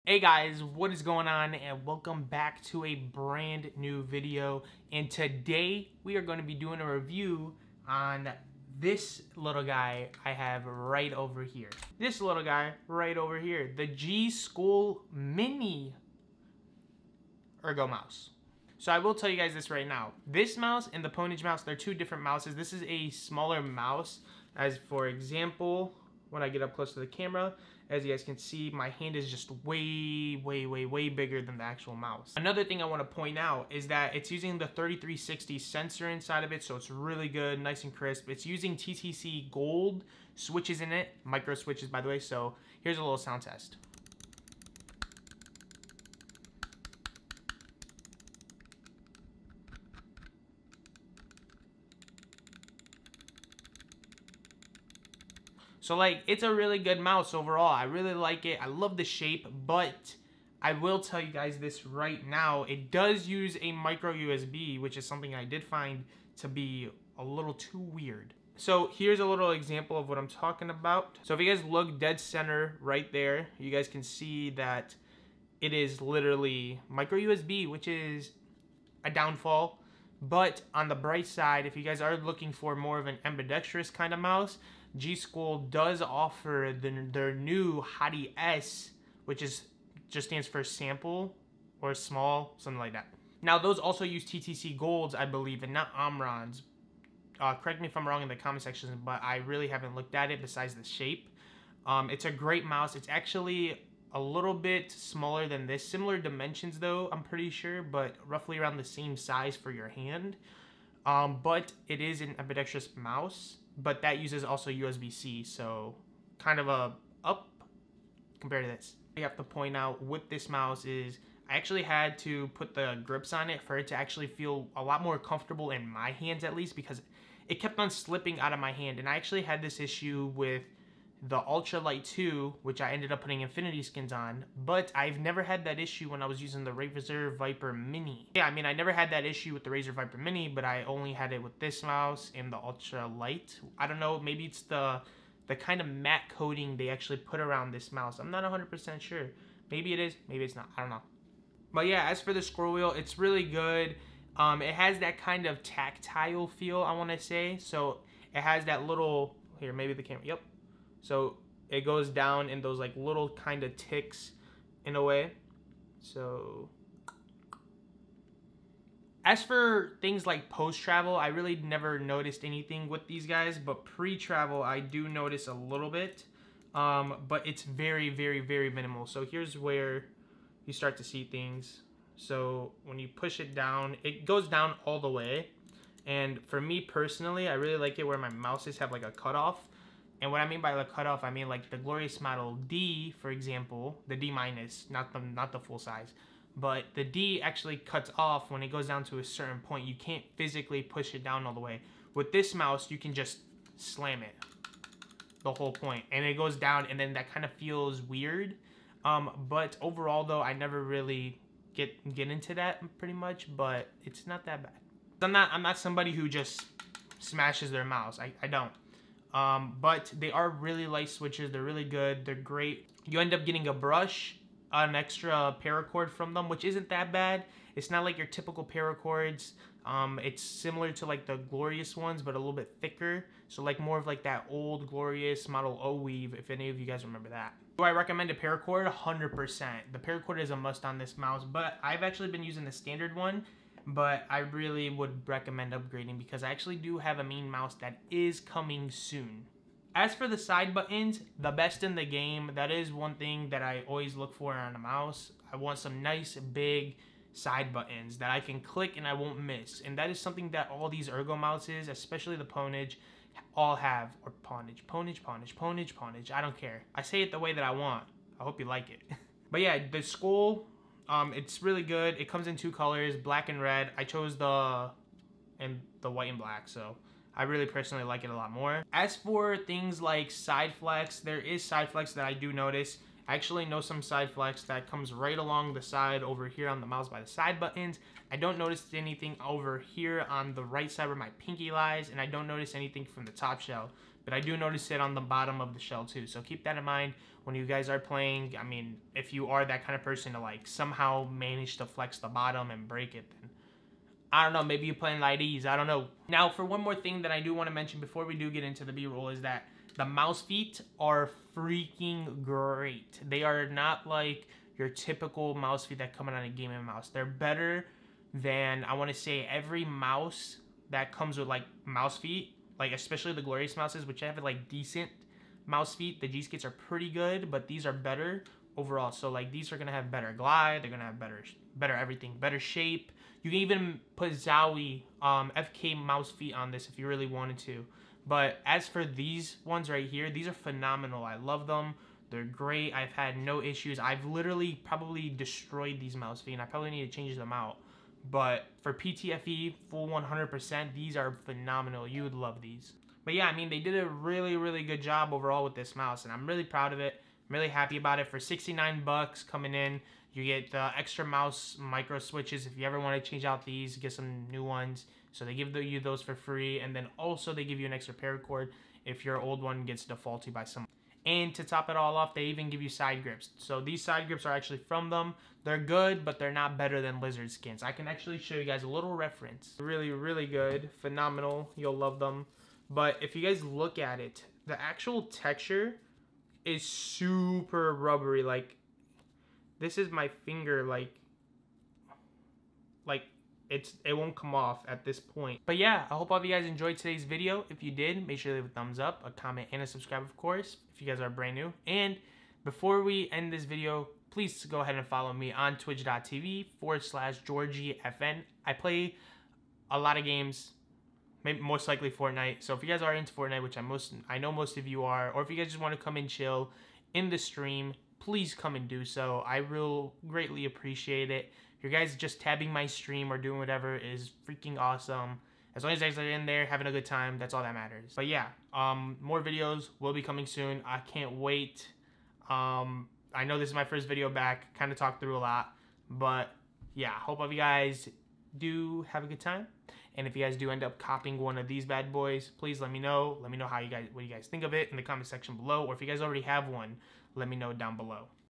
Hey guys, what is going on, and welcome back to a brand new video. And today we are going to be doing a review on this little guy I have right over here. This little guy right over here, the G Skoll Mini Ergo mouse. So I will tell you guys this right now. This mouse and the Ponage mouse, they're two different mouses. This is a smaller mouse. As for example, when I get up close to the camera, as you guys can see, my hand is just way bigger than the actual mouse. Another thing I want to point out is that it's using the 3360 sensor inside of it, so it's really good, nice and crisp. It's using TTC gold switches in it, micro switches by the way, so here's a little sound test. So like, it's a really good mouse overall. I really like it. I love the shape, but I will tell you guys this right now. It does use a micro USB, which is something I did find to be a little too weird. So here's a little example of what I'm talking about. So if you guys look dead center right there, you guys can see that it is literally micro USB, which is a downfall. But on the bright side, if you guys are looking for more of an ambidextrous kind of mouse, G Skoll does offer their new Hottie S, which just stands for sample or small, something like that. Now those also use TTC golds, I believe, and not Omrons. Correct me if I'm wrong in the comment section, but I really haven't looked at it besides the shape. It's a great mouse. It's actually a little bit smaller than this, similar dimensions though, I'm pretty sure, but roughly around the same size for your hand. But it is an ambidextrous mouse, but that uses also USB-C, so kind of a up compared to this. I have to point out with this mouse is I actually had to put the grips on it for it to actually feel a lot more comfortable in my hands, at least, because it kept on slipping out of my hand. And I actually had this issue with the Ultralight 2, which I ended up putting infinity skins on, but I've never had that issue when I was using the Razer Viper Mini. Yeah, I mean, I never had that issue with the Razer Viper Mini, but I only had it with this mouse and the Ultralight. I don't know, maybe it's the kind of matte coating they actually put around this mouse. I'm not 100% sure. Maybe it is, maybe it's not, I don't know. But yeah, as for the scroll wheel, it's really good. It has that kind of tactile feel, I want to say. So it has that little, here, maybe the camera, yep. So it goes down in those like little kind of ticks in a way. So as for things like post-travel, I really never noticed anything with these guys, but pre-travel I do notice a little bit. But it's very minimal. So here's where you start to see things. So when you push it down, it goes down all the way. And for me personally, I really like it where my mouses have like a cutoff. And what I mean by the cutoff, I mean like the glorious model D, for example, the D minus, not the full size, but the D actually cuts off when it goes down to a certain point. You can't physically push it down all the way. With this mouse, you can just slam it the whole point, and it goes down, and then that kind of feels weird. But overall, though, I never really get into that pretty much, but it's not that bad. I'm not somebody who just smashes their mouse. I don't. But they are really light switches. They're really good. They're great. You end up getting a brush, an extra paracord from them, which isn't that bad. It's not like your typical paracords. It's similar to like the Glorious ones, but a little bit thicker. So like more of like that old Glorious Model O weave, if any of you guys remember that. Do I recommend a paracord? 100%. The paracord is a must on this mouse, but I've actually been using the standard one. But I really would recommend upgrading because I actually do have a main mouse that is coming soon. As for the side buttons, the best in the game. That is one thing that I always look for on a mouse. I want some nice big side buttons that I can click and I won't miss. And that is something that all these Ergo mouses, especially the Ponage, all have. Or Ponage. I don't care. I say it the way that I want. I hope you like it. But yeah, the Skoll, it's really good. It comes in two colors, black and red. I chose the white and black, so I really personally like it a lot more. As for things like side flex, there is side flex that I do notice. I actually know some side flex that comes right along the side over here on the mouse by the side buttons. I don't notice anything over here on the right side where my pinky lies, and I don't notice anything from the top shell, but I do notice it on the bottom of the shell too. So keep that in mind when you guys are playing. I mean, if you are that kind of person to like somehow manage to flex the bottom and break it, then I don't know, maybe you're playing light ease, I don't know. Now, for one more thing that I do want to mention before we do get into the B-roll is that the mouse feet are freaking great. They are not like your typical mouse feet that come out on a gaming mouse. They're better than, I want to say, every mouse that comes with like mouse feet, like especially the Glorious mouses, which have like decent mouse feet. The G-Skates are pretty good, but these are better overall. So like these are gonna have better glide, they're gonna have better everything, better shape. You can even put Zowie FK mouse feet on this if you really wanted to. But as for these ones right here, these are phenomenal. I love them. They're great. I've had no issues. I've literally probably destroyed these mouse feet, and I probably need to change them out. But for PTFE, full 100%, these are phenomenal. You would love these. But yeah, I mean, they did a really, really good job overall with this mouse, and I'm really proud of it. I'm really happy about it. For 69 bucks coming in, you get the extra mouse micro switches if you ever want to change out these, get some new ones. So they give you those for free, and then also they give you an extra paracord if your old one gets defaulted by someone. And to top it all off, they even give you side grips. So these side grips are actually from them. They're good, but they're not better than lizard skins. I can actually show you guys a little reference. Really, really good. Phenomenal. You'll love them. But if you guys look at it, the actual texture is super rubbery. Like, this is my finger, like it won't come off at this point. But yeah, I hope all of you guys enjoyed today's video. If you did, make sure to leave a thumbs up, a comment, and a subscribe, of course, if you guys are brand new. And before we end this video, please go ahead and follow me on twitch.tv/GeorgieFN. I play a lot of games, maybe most likely Fortnite. So if you guys are into Fortnite, which I know most of you are, or if you guys just want to come and chill in the stream, please come and do so. I will greatly appreciate it. You guys just tabbing my stream or doing whatever is freaking awesome. As long as you guys are in there having a good time, that's all that matters. But yeah, more videos will be coming soon. I can't wait. I know this is my first video back, kind of talked through a lot, but yeah, hope all of you guys do have a good time. And if you guys do end up copying one of these bad boys, please let me know. Let me know what you guys think of it in the comment section below, or if you guys already have one, let me know down below.